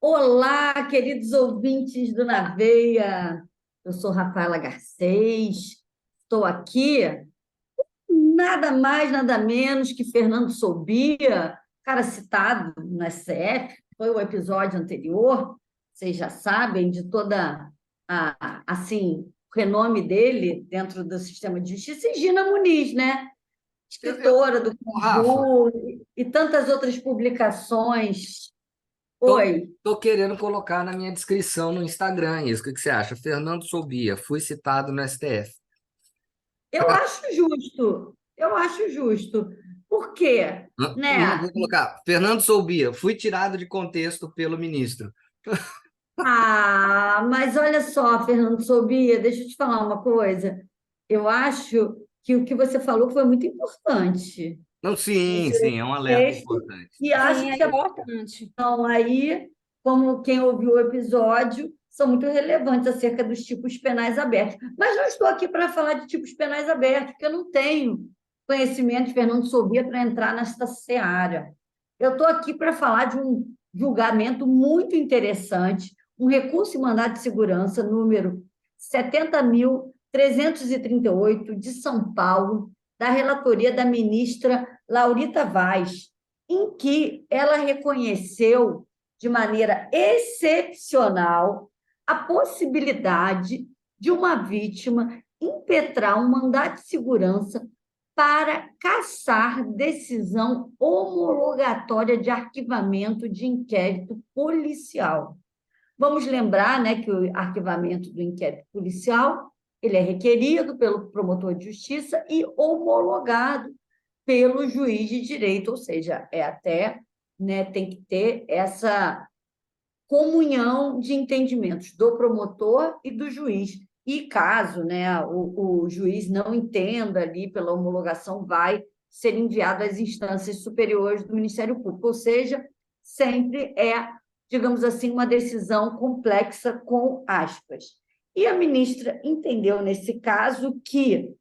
Olá, queridos ouvintes do Na Veia. Eu sou Rafaela Garcês. Estou aqui, nada mais, nada menos que Fernando Sobia, cara citado no STF, foi o episódio anterior, vocês já sabem de toda assim, o renome dele dentro do sistema de justiça, e Gina Muniz, né? Escritora do Rafa, Cangu e tantas outras publicações. tô, Oi. tô querendo colocar na minha descrição no Instagram isso. O que você acha? Fernando Sobia, fui citado no STF. Eu acho justo. Por quê? Não, Né? vou colocar. Fernando Sobia, fui tirado de contexto pelo ministro. Mas olha só, Fernando Sobia, deixa eu te falar uma coisa. Eu acho que o que você falou foi muito importante Não, sim, nesse sim, é um alerta texto, importante. e acho Sim, é que a importante. posição aí, como quem ouviu o episódio, são muito relevantes acerca dos tipos penais abertos. Mas não estou aqui para falar de tipos penais abertos, porque eu não tenho conhecimento de Fernando Sobia para entrar nesta seara. Eu estou aqui para falar de um julgamento muito interessante, um recurso em mandado de segurança, número 70.338, de São Paulo, da relatoria da ministra Laurita Vaz, em que ela reconheceu de maneira excepcional a possibilidade de uma vítima impetrar um mandado de segurança para cassar decisão homologatória de arquivamento de inquérito policial. Vamos lembrar, né, que o arquivamento do inquérito policial ele é requerido pelo promotor de justiça e homologado pelo juiz de direito, ou seja, é até, né, tem que ter essa comunhão de entendimentos do promotor e do juiz. E caso, né, o juiz não entenda ali pela homologação, vai ser enviado às instâncias superiores do Ministério Público, ou seja, sempre é, digamos assim, uma decisão complexa com aspas. E a ministra entendeu nesse caso que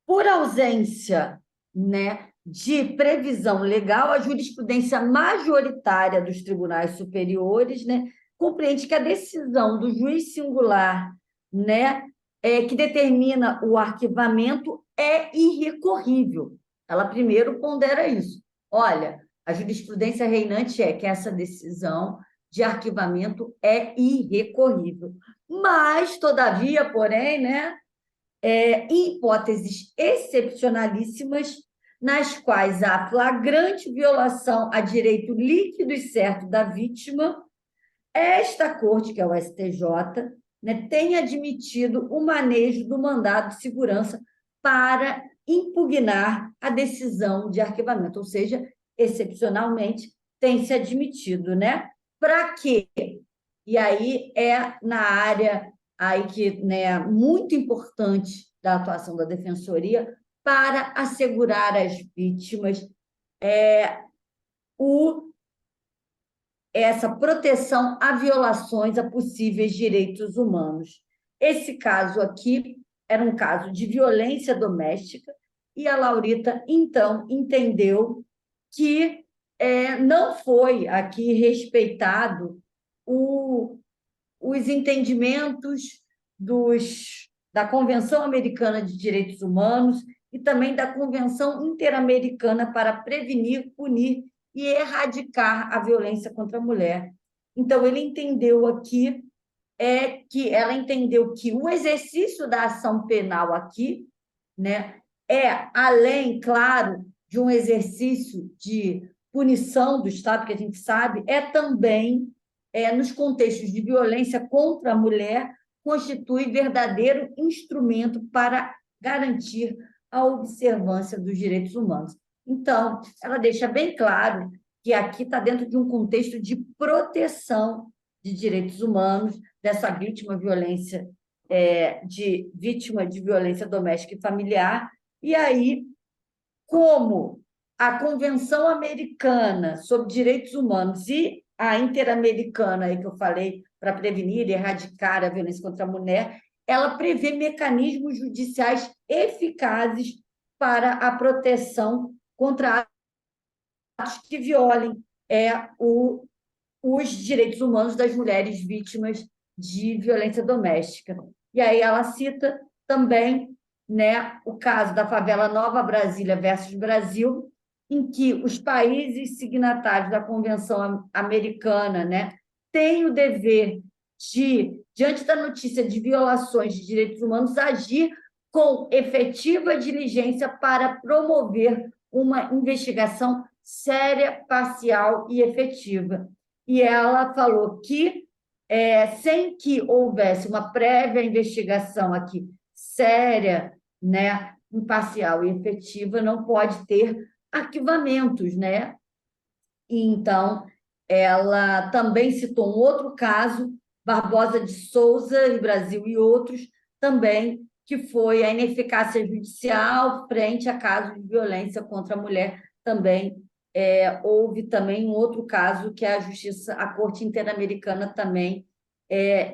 por ausência, né, de previsão legal, a jurisprudência majoritária dos tribunais superiores, né, compreende que a decisão do juiz singular, né, que determina o arquivamento é irrecorrível. Ela primeiro pondera isso. Olha, a jurisprudência reinante é que essa decisão de arquivamento é irrecorrível. Mas, todavia, porém, né, em hipóteses excepcionalíssimas, nas quais há flagrante violação a direito líquido e certo da vítima, esta corte, que é o STJ, né, tem admitido o manejo do mandado de segurança para impugnar a decisão de arquivamento, ou seja, excepcionalmente tem se admitido, né? Para quê? E aí é na área aí que, né, muito importante da atuação da defensoria para assegurar às vítimas o, essa proteção a violações a possíveis direitos humanos. Esse caso aqui era um caso de violência doméstica e a Laurita, então, entendeu que não foi aqui respeitado o os entendimentos da Convenção Americana de Direitos Humanos e também da Convenção Interamericana para prevenir, punir e erradicar a violência contra a mulher. Então, ele entendeu aqui que ela entendeu que o exercício da ação penal aqui, né, é além, claro, de um exercício de punição do Estado, que a gente sabe, é também, nos contextos de violência contra a mulher, constitui verdadeiro instrumento para garantir a observância dos direitos humanos. Então, ela deixa bem claro que aqui está dentro de um contexto de proteção de direitos humanos, dessa vítima de violência doméstica e familiar. E aí, como a Convenção Americana sobre Direitos Humanos e a Interamericana, aí que eu falei, para prevenir e erradicar a violência contra a mulher, ela prevê mecanismos judiciais eficazes para a proteção contra que violem os direitos humanos das mulheres vítimas de violência doméstica. E aí ela cita também, né, o caso da favela Nova Brasília versus Brasil, em que os países signatários da Convenção Americana, né, têm o dever de, diante da notícia de violações de direitos humanos, agir com efetiva diligência para promover uma investigação séria, parcial e efetiva. E ela falou que, sem que houvesse uma prévia investigação aqui séria, né, imparcial e efetiva, não pode ter arquivamentos, né? E, então, ela também citou um outro caso, Barbosa de Souza, em Brasil e outros, também, que foi a ineficácia judicial frente a casos de violência contra a mulher. Também houve também um outro caso que a Justiça, a Corte Interamericana também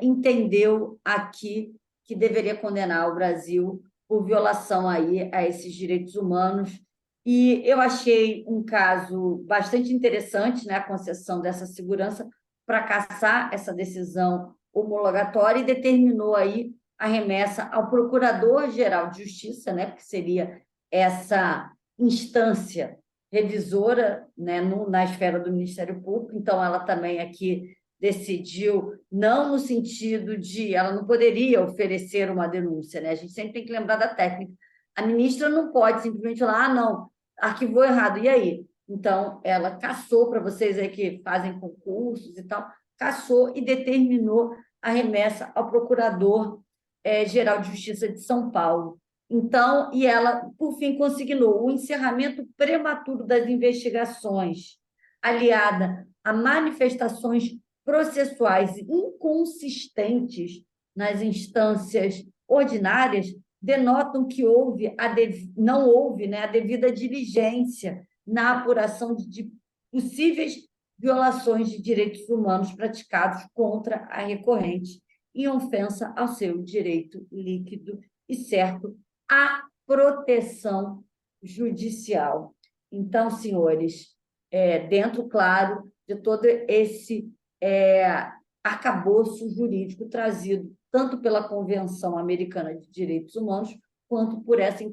entendeu aqui que deveria condenar o Brasil por violação aí a esses direitos humanos. E eu achei um caso bastante interessante, né, a concessão dessa segurança para cassar essa decisão homologatória e determinou aí a remessa ao Procurador-Geral de Justiça, né, que seria essa instância revisora, né, na esfera do Ministério Público. Então, ela também aqui decidiu, não no sentido de... Ela não poderia oferecer uma denúncia, né? A gente sempre tem que lembrar da técnica. A ministra não pode simplesmente falar, ah, não, arquivou errado, e aí? Então, ela cassou, para vocês aí que fazem concursos e tal, cassou e determinou a remessa ao Procurador-Geral de Justiça de São Paulo. Então, e ela, por fim, consignou o encerramento prematuro das investigações, aliada a manifestações processuais inconsistentes nas instâncias ordinárias, denotam que não houve, né, a devida diligência na apuração de possíveis violações de direitos humanos praticados contra a recorrente, em ofensa ao seu direito líquido e certo à proteção judicial. Então, senhores, dentro, claro, de todo esse arcabouço jurídico trazido tanto pela Convenção Americana de Direitos Humanos, quanto por essa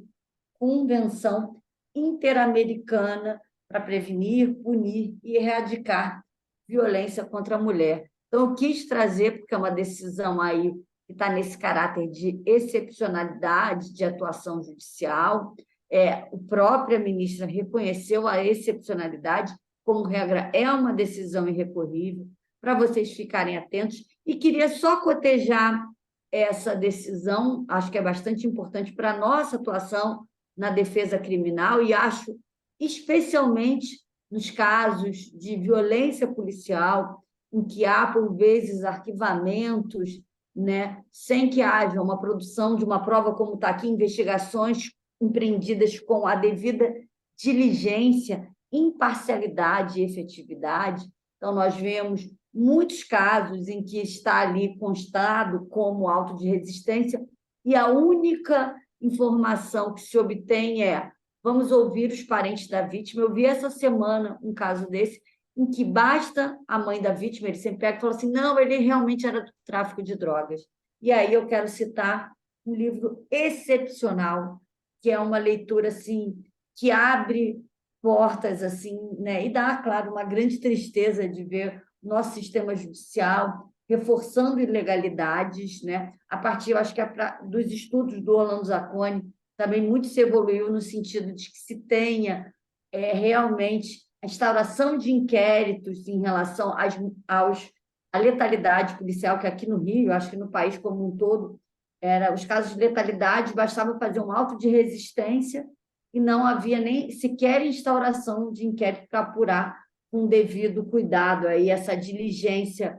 Convenção Interamericana para prevenir, punir e erradicar violência contra a mulher. Então, eu quis trazer, porque é uma decisão aí que está nesse caráter de excepcionalidade de atuação judicial. A própria ministra reconheceu a excepcionalidade, como regra, é uma decisão irrecorrível, para vocês ficarem atentos. E queria só cotejar essa decisão, acho que é bastante importante para a nossa atuação na defesa criminal, e acho especialmente nos casos de violência policial, em que há, por vezes, arquivamentos, né, sem que haja uma produção de uma prova, como está aqui, investigações empreendidas com a devida diligência, imparcialidade e efetividade. Então, nós vemos muitos casos em que está ali constado como auto de resistência e a única informação que se obtém vamos ouvir os parentes da vítima. Eu vi essa semana um caso desse, em que basta a mãe da vítima, ele sempre pega e fala assim, não, ele realmente era do tráfico de drogas. E aí eu quero citar um livro excepcional, que é uma leitura assim, que abre portas assim, né? E dá, claro, uma grande tristeza de ver o nosso sistema judicial reforçando ilegalidades, né? A partir, eu acho que dos estudos do Orlando Zacconi, também muito se evoluiu no sentido de que se tenha realmente a instauração de inquéritos em relação à letalidade policial, que aqui no Rio, acho que no país como um todo, os casos de letalidade, bastava fazer um auto de resistência e não havia nem sequer instauração de inquérito para apurar com devido cuidado aí essa diligência,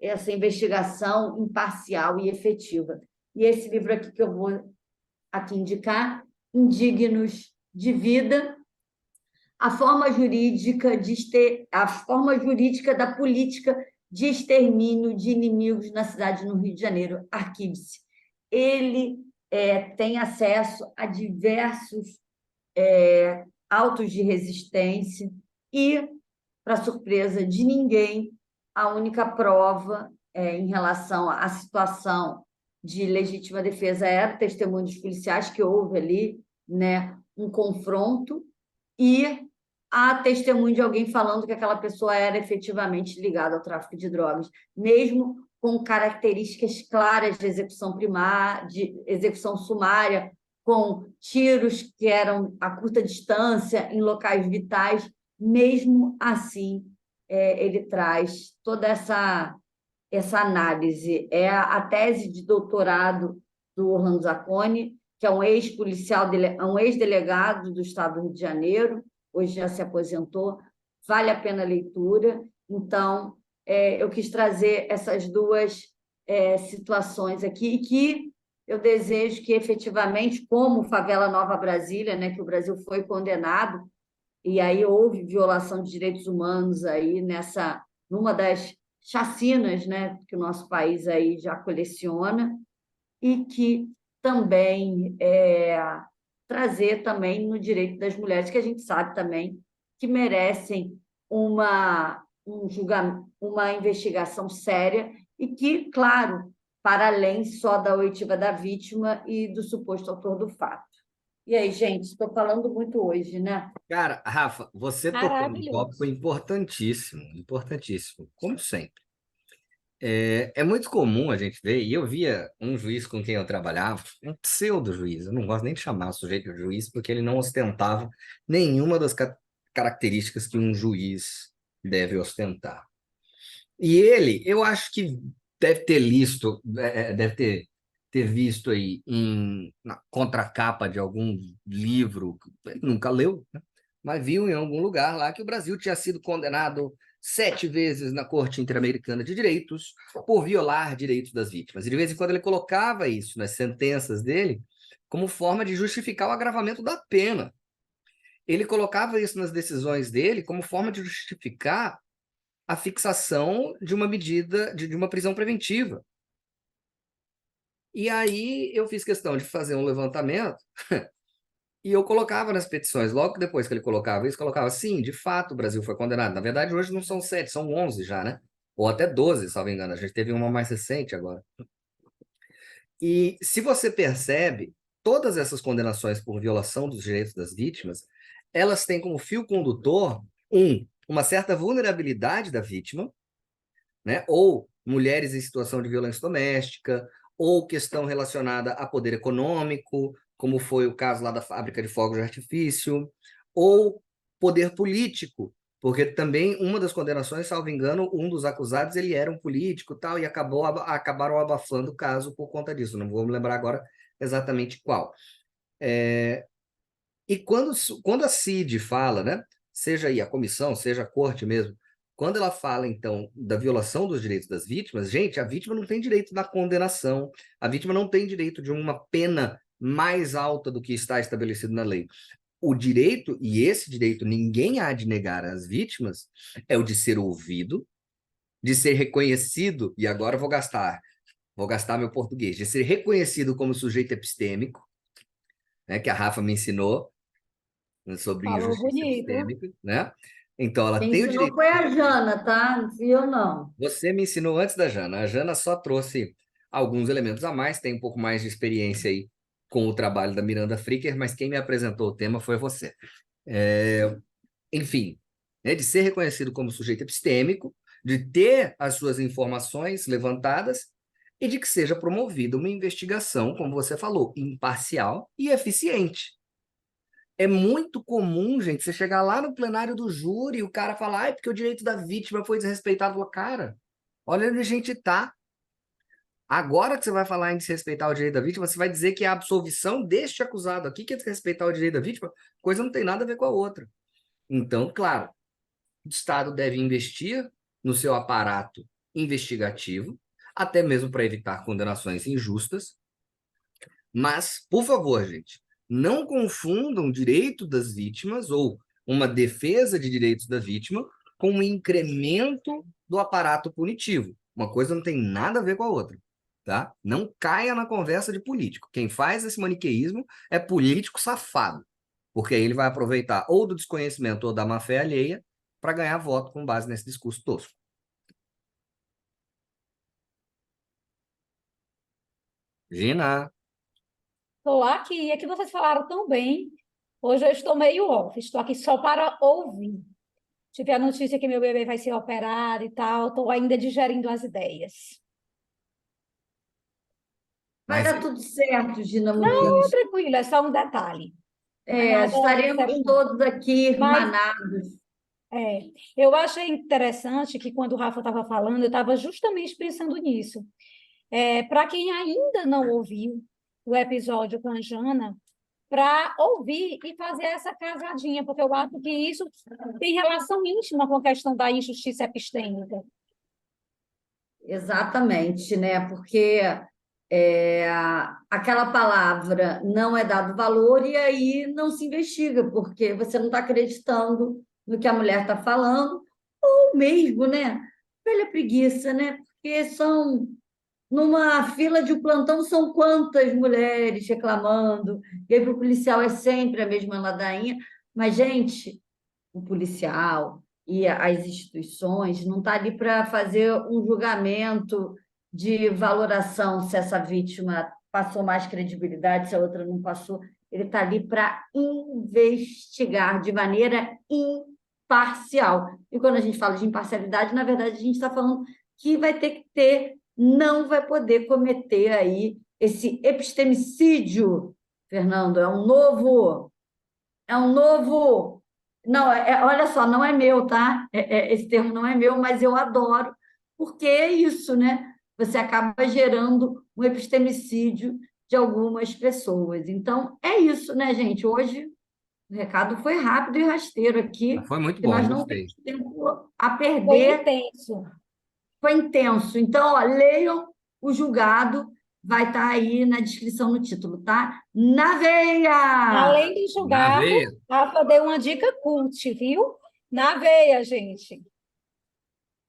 essa investigação imparcial e efetiva. E esse livro aqui que eu vou aqui indicar, Indignos de Vida, a forma jurídica da política de extermínio de inimigos na cidade no Rio de Janeiro, Arquive-se. Ele tem acesso a diversos autos de resistência, e, para surpresa de ninguém, a única prova em relação à situação de legítima defesa era o testemunho dos policiais, que houve ali, né, um confronto, e a testemunho de alguém falando que aquela pessoa era efetivamente ligada ao tráfico de drogas, mesmo com características claras de execução primária, de execução sumária, com tiros que eram a curta distância, em locais vitais. Mesmo assim, ele traz toda essa análise. É a tese de doutorado do Orlando Zacconi, que é um ex-policial, um ex-delegado do estado do Rio de Janeiro, hoje já se aposentou, vale a pena a leitura. Então, eu quis trazer essas duas situações aqui, e que eu desejo que, efetivamente, como Favela Nova Brasília, né, que o Brasil foi condenado, e aí houve violação de direitos humanos aí numa das chacinas, né, que o nosso país aí já coleciona, e que também trazer também no direito das mulheres, que a gente sabe também que merecem uma investigação séria, e que, claro, para além só da oitiva da vítima e do suposto autor do fato. E aí, gente, estou falando muito hoje, né? Cara, Rafa, você tocou num tópico Maravilhoso. importantíssimo, importantíssimo, como sempre. É muito comum a gente ver, e eu via um juiz com quem eu trabalhava, um pseudo-juiz, eu não gosto nem de chamar o sujeito de juiz, porque ele não ostentava nenhuma das características que um juiz deve ostentar. E ele, eu acho que deve ter listo, deve ter visto aí na contracapa de algum livro, que ele nunca leu, né? Mas viu em algum lugar lá que o Brasil tinha sido condenado 7 vezes na Corte Interamericana de Direitos por violar direitos das vítimas. E de vez em quando ele colocava isso nas sentenças dele como forma de justificar o agravamento da pena. Ele colocava isso nas decisões dele como forma de justificar a fixação de uma medida, de uma prisão preventiva. E aí eu fiz questão de fazer um levantamento e eu colocava nas petições, logo depois que ele colocava isso, colocava, sim, de fato o Brasil foi condenado. Na verdade, hoje não são 7, são 11 já, né? Ou até 12, se não me engano. A gente teve uma mais recente agora. E se você percebe, todas essas condenações por violação dos direitos das vítimas, elas têm como fio condutor, uma certa vulnerabilidade da vítima, né? Ou mulheres em situação de violência doméstica, ou questão relacionada a poder econômico, como foi o caso lá da fábrica de fogos de artifício, ou poder político, porque também uma das condenações, salvo engano, um dos acusados ele era um político tal, e acabaram abafando o caso por conta disso. Não vou me lembrar agora exatamente qual. E quando a CID fala, né, seja aí a comissão, seja a corte mesmo, quando ela fala, então, da violação dos direitos das vítimas, gente, a vítima não tem direito da condenação, a vítima não tem direito de uma pena mais alta do que está estabelecido na lei. O direito, e esse direito ninguém há de negar às vítimas, é o de ser ouvido, de ser reconhecido, e agora vou gastar meu português, de ser reconhecido como sujeito epistêmico, né, que a Rafa me ensinou, sobre Falou injustiça bonito. epistêmica, né? Então, ela Quem tem o ensinou direito. foi a Jana, tá? Não fui eu, não. Você me ensinou antes da Jana. A Jana só trouxe alguns elementos a mais, tem um pouco mais de experiência aí com o trabalho da Miranda Fricker, mas quem me apresentou o tema foi você. Enfim, né, de ser reconhecido como sujeito epistêmico, de ter as suas informações levantadas e de que seja promovida uma investigação, como você falou, imparcial e eficiente. É muito comum, gente, você chegar lá no plenário do júri e o cara falar, porque o direito da vítima foi desrespeitado. Falo, cara, olha onde a gente tá. Agora que você vai falar em desrespeitar o direito da vítima, você vai dizer que a absolvição deste acusado aqui, que é desrespeitar o direito da vítima, coisa não tem nada a ver com a outra. Então, claro, o Estado deve investir no seu aparato investigativo, até mesmo para evitar condenações injustas. Mas, por favor, gente, não confundam direito das vítimas ou uma defesa de direitos da vítima com um incremento do aparato punitivo. Uma coisa não tem nada a ver com a outra, tá? Não caia na conversa de político. Quem faz esse maniqueísmo é político safado, porque aí ele vai aproveitar ou do desconhecimento ou da má-fé alheia para ganhar voto com base nesse discurso tosco. Gina, Estou aqui, é que vocês falaram tão bem. Hoje eu estou meio off, estou aqui só para ouvir. Tive a notícia que meu bebê vai ser operado e tal, estou ainda digerindo as ideias. Vai mas dar tudo certo, Gina Não, Muniz. tranquilo, é só um detalhe. Não é nada Estaremos sério, não. todos aqui Mas irmanados. é, eu achei interessante que quando o Rafa estava falando, eu estava justamente pensando nisso. Para quem ainda não ouviu o episódio com a Jana, para ouvir e fazer essa casadinha, porque eu acho que isso tem relação íntima com a questão da injustiça epistêmica. Exatamente, né? Porque aquela palavra não é dado valor e aí não se investiga, porque você não está acreditando no que a mulher está falando, ou mesmo, né? Velha preguiça, né? Porque numa fila de um plantão, são quantas mulheres reclamando, e aí para o policial é sempre a mesma ladainha, mas, gente, o policial e as instituições não está ali para fazer um julgamento de valoração se essa vítima passou mais credibilidade, se a outra não passou. Ele está ali para investigar de maneira imparcial. E quando a gente fala de imparcialidade, na verdade, a gente está falando que vai ter que ter, não vai poder cometer aí esse epistemicídio, Fernando, é um novo. Não, olha só, não é meu, tá? Esse termo não é meu, mas eu adoro, porque é isso, né? Você acaba gerando um epistemicídio de algumas pessoas. Então, é isso, né, gente? Hoje o recado foi rápido e rasteiro aqui, foi muito que bom, nós não temos gostei. tempo a Foi perder. intenso. Foi intenso. Então, ó, leiam o julgado, vai estar aí na descrição no título, tá? Na veia! Além do Na julgado, veia. Rafa deu uma dica cult, viu? Na veia, gente.